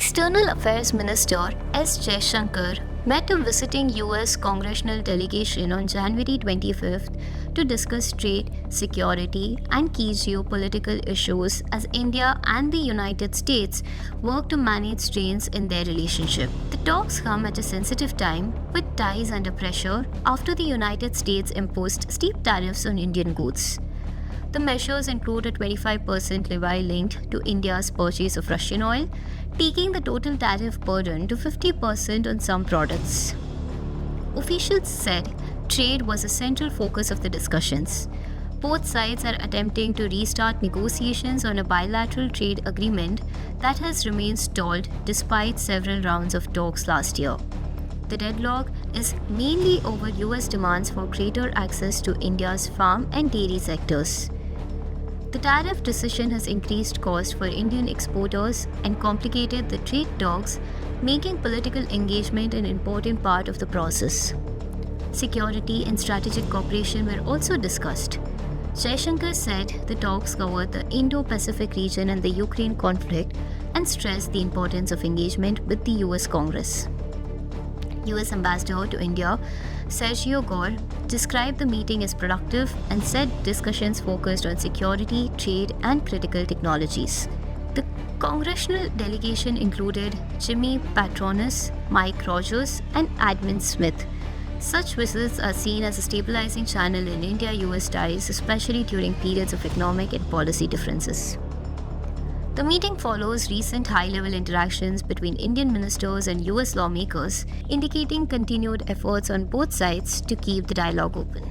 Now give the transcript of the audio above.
External Affairs Minister S. Jaishankar met a visiting US congressional delegation on January 25th to discuss trade, security, and key geopolitical issues as India and the United States work to manage strains in their relationship. The talks come at a sensitive time, with ties under pressure after the United States imposed steep tariffs on Indian goods. The measures include a 25% levy linked to India's purchase of Russian oil, taking the total tariff burden to 50% on some products. Officials said trade was a central focus of the discussions. Both sides are attempting to restart negotiations on a bilateral trade agreement that has remained stalled despite several rounds of talks last year. The deadlock is mainly over US demands for greater access to India's farm and dairy sectors. The tariff decision has increased costs for Indian exporters and complicated the trade talks, making political engagement an important part of the process. Security and strategic cooperation were also discussed. Jaishankar said the talks covered the Indo-Pacific region and the Ukraine conflict and stressed the importance of engagement with the US Congress. US Ambassador to India, Sergio Gore, described the meeting as productive and said discussions focused on security, trade, and critical technologies. The congressional delegation included Jimmy Patronis, Mike Rogers, and Admin Smith. Such visits are seen as a stabilizing channel in India-US ties, especially during periods of economic and policy differences. The meeting follows recent high-level interactions between Indian ministers and US lawmakers, indicating continued efforts on both sides to keep the dialogue open.